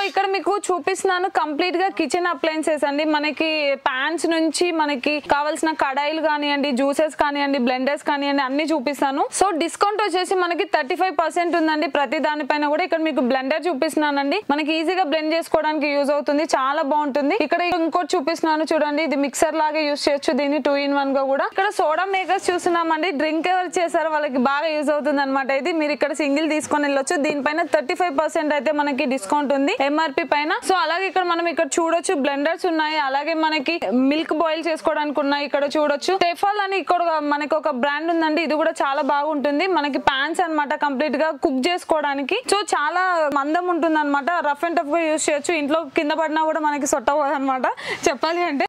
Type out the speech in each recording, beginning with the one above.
ఇక్కడ మీకు చూపిస్తున్నాను కంప్లీట్ గా కిచెన్ అప్లయన్సెస్ అండి. మనకి పాన్స్ నుంచి మనకి కావాల్సిన కడాయిలు కానివ్వండి, జ్యూసెస్ కానివ్వండి, బ్లెండర్స్ కానివ్వండి అన్ని చూపిస్తాను. సో డిస్కౌంట్ వచ్చేసి మనకి 35% ఉందండి ప్రతి దానిపైన కూడా. ఇక్కడ మీకు బ్లెండర్ చూపిస్తున్నానండి, మనకి ఈజీగా బ్లెండ్ చేసుకోవడానికి యూజ్ అవుతుంది, చాలా బాగుంటుంది. ఇక్కడ ఇంకోటి చూపిస్తున్నాను చూడండి, ఇది మిక్సర్ లాగా యూజ్ చేయొచ్చు దీన్ని 2-in-1 గా కూడా. ఇక్కడ సోడా మేకర్స్ చూస్తున్నామండి, డ్రింక్ ఎవరు చేశారో వాళ్ళకి బాగా యూజ్ అవుతుంది అనమాట. ఇది మీరు ఇక్కడ సింగిల్ తీసుకొని వెళ్ళొచ్చు. దీనిపైన 35% అయితే మనకి డిస్కౌంట్ ఉంది ఎంఆర్పి పైన. సో అలాగే ఇక్కడ మనం ఇక్కడ చూడొచ్చు బ్లెండర్స్ ఉన్నాయి, అలాగే మనకి మిల్క్ బాయిల్ చేసుకోవడానికి ఉన్నాయి. ఇక్కడ చూడొచ్చు టెఫాల్ అని ఇక్కడ మనకి ఒక బ్రాండ్ ఉందండి, ఇది కూడా చాలా బాగుంటుంది. మనకి పాన్స్ అన్నమాట కంప్లీట్ గా కుక్ చేసుకోవడానికి. సో చాలా మందం ఉంటుంది అనమాట, రఫ్ అండ్ టఫ్ గా యూజ్ చేయొచ్చు. ఇంట్లో కింద పడినా కూడా మనకి సొట్టపోదు అనమాట చెప్పాలి అంటే.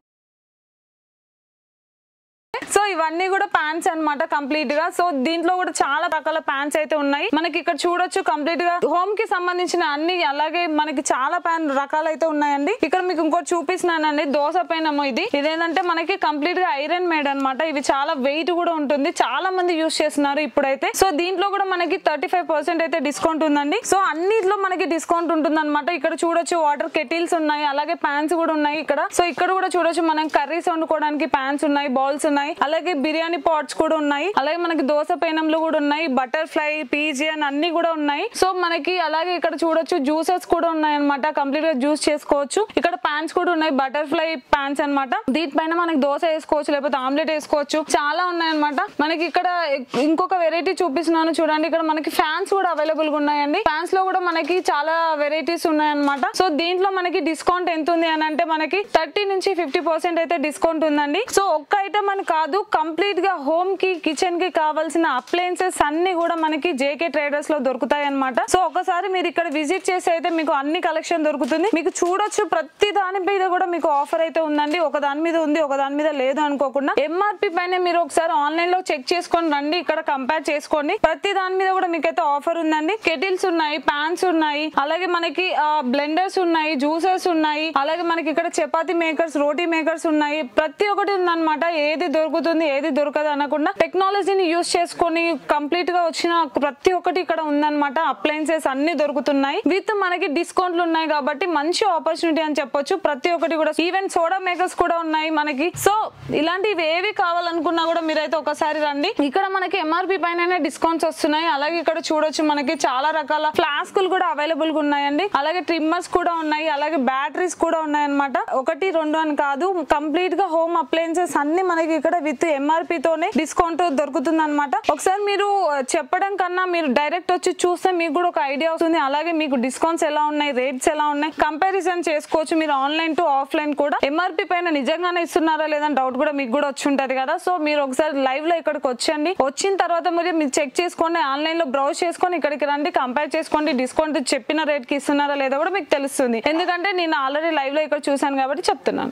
సో ఇవన్నీ కూడా ప్యాన్స్ అన్నమాట కంప్లీట్ గా. సో దీంట్లో కూడా చాలా రకాల ప్యాన్స్ అయితే ఉన్నాయి. మనకి ఇక్కడ చూడొచ్చు కంప్లీట్ గా హోమ్ కి సంబంధించిన అన్ని, అలాగే మనకి చాలా ప్యాన్ రకాలు అయితే ఉన్నాయండి. ఇక్కడ మీకు ఇంకోటి చూపిస్తున్నానండి, దోశ పెనము. ఇదేంటంటే మనకి కంప్లీట్ గా ఐరన్ మేడ్ అన్నమాట. ఇవి చాలా వెయిట్ కూడా ఉంటుంది, చాలా మంది యూజ్ చేస్తున్నారు ఇప్పుడైతే. సో దీంట్లో కూడా మనకి 35% అయితే డిస్కౌంట్ ఉందండి. సో అన్నిట్లో మనకి డిస్కౌంట్ ఉంటుంది అనమాట. ఇక్కడ చూడొచ్చు వాటర్ కెటిల్స్ ఉన్నాయి, అలాగే ప్యాన్స్ కూడా ఉన్నాయి ఇక్కడ. సో ఇక్కడ కూడా చూడొచ్చు మనం కర్రీస్ వండుకోవడానికి ప్యాన్స్ ఉన్నాయి, బౌల్స్ ఉన్నాయి, అలాగే బిర్యానీ పాట్స్ కూడా ఉన్నాయి, అలాగే మనకి దోశ పెనంలు కూడా ఉన్నాయి, బటర్ఫ్లై, పీజియన్ అన్ని కూడా ఉన్నాయి. సో మనకి అలాగే ఇక్కడ చూడొచ్చు జ్యూసెస్ కూడా ఉన్నాయి అనమాట, కంప్లీట్ గా జ్యూస్ చేసుకోవచ్చు. ఇక్కడ ప్యాన్స్ కూడా ఉన్నాయి, బటర్ఫ్లై ప్యాన్స్ అనమాట. దీనిపైన మనకి దోశ వేసుకోవచ్చు, లేకపోతే ఆమ్లెట్ వేసుకోవచ్చు, చాలా ఉన్నాయి అనమాట. మనకి ఇక్కడ ఇంకొక వెరైటీ చూపిస్తున్నాను చూడండి, ఇక్కడ మనకి ఫ్యాన్స్ కూడా అవైలబుల్ గా ఉన్నాయండి. ఫ్యాన్స్ లో కూడా మనకి చాలా వెరైటీస్ ఉన్నాయన్నమాట. సో దీంట్లో మనకి డిస్కౌంట్ ఎంత ఉంది అని అంటే మనకి 30 నుంచి 50% అయితే డిస్కౌంట్ ఉందండి. సో ఒక్క ఐటమ్ అని కాదు, కంప్లీట్ గా హోమ్ కి కిచెన్ కి కావాల్సిన అప్లయన్సెస్ అన్ని కూడా మనకి జేకే ట్రేడర్స్ లో దొరుకుతాయి అనమాట. సో ఒకసారి మీరు ఇక్కడ విజిట్ చేసి అయితే మీకు అన్ని కలెక్షన్ దొరుకుతుంది. మీకు చూడొచ్చు ప్రతి దాని మీద కూడా మీకు ఆఫర్ అయితే ఉందండి. ఒక దాని మీద ఉంది, ఒక దాని మీద లేదు అనుకోకుండా. ఎంఆర్పి పైన మీరు ఒకసారి ఆన్లైన్ లో చెక్ చేసుకొని రండి, ఇక్కడ కంపేర్ చేసుకోండి. ప్రతి దాని మీద కూడా మీకైతే ఆఫర్ ఉందండి. కెటిల్స్ ఉన్నాయి, పాన్స్ ఉన్నాయి, అలాగే మనకి బ్లెండర్స్ ఉన్నాయి, జ్యూసెస్ ఉన్నాయి, అలాగే మనకి ఇక్కడ చపాతీ మేకర్స్, రోటీ మేకర్స్ ఉన్నాయి. ప్రతి ఒక్కటి ఉందన్నమాట. ఏది దొరుకుతుంది ఏది దొరకదు అనకుండా టెక్నాలజీని యూజ్ చేసుకొని కంప్లీట్ గా వచ్చిన ప్రతి ఒక్కటి ఇక్కడ ఉందన్నమాట. అప్లయన్సెస్ అన్ని దొరుకుతున్నాయి, విత్ మనకి డిస్కౌంట్లు ఉన్నాయి కాబట్టి మంచి ఆపర్చునిటీ అని చెప్పొచ్చు. ప్రతి ఒక్కటి కూడా ఈవెన్ సోడా మేకర్స్ కూడా ఉన్నాయి మనకి. సో ఇలాంటివి ఏవి కావాలనుకున్నా కూడా మీరైతే ఒకసారి రండి. ఇక్కడ మనకి ఎంఆర్పి పైన డిస్కౌంట్స్ వస్తున్నాయి. అలాగే ఇక్కడ చూడొచ్చు మనకి చాలా రకాల ఫ్లాస్కులు కూడా అవైలబుల్ గా ఉన్నాయండి, అలాగే ట్రిమ్మర్స్ కూడా ఉన్నాయి, అలాగే బ్యాటరీస్ కూడా ఉన్నాయి అనమాట. 1-2 అని కాదు, కంప్లీట్ గా హోమ్ అప్లయన్సెస్ అన్ని మనకి ఇక్కడ విత్ ఎంఆర్పి తోనే డిస్కౌంట్ దొరుకుతుంది అనమాట. ఒకసారి మీరు చెప్పడం కన్నా మీరు డైరెక్ట్ వచ్చి చూస్తే మీకు కూడా ఒక ఐడియా వస్తుంది. అలాగే మీకు డిస్కౌంట్స్ ఎలా ఉన్నాయి, రేట్స్ ఎలా ఉన్నాయి కంపారిజన్ చేసుకోవచ్చు మీరు ఆన్లైన్ టు ఆఫ్లైన్ కూడా. ఎంఆర్పి పైన నిజంగానే ఇస్తున్నారా లేదని డౌట్ కూడా మీకు కూడా వచ్చి ఉంటది కదా. సో మీరు ఒకసారి లైవ్ లో ఇక్కడికి వచ్చండి, వచ్చిన తర్వాత మీరు చెక్ చేసుకోండి, ఆన్లైన్ లో బ్రౌజ్ చేసుకొని ఇక్కడికి రండి, కంపేర్ చేసుకోండి. డిస్కౌంట్ చెప్పిన రేట్ కి ఇస్తున్నారా లేదా కూడా మీకు తెలుస్తుంది. ఎందుకంటే నేను ఆల్రెడీ లైవ్ లో ఇక్కడ చూసాను కాబట్టి చెప్తున్నాను.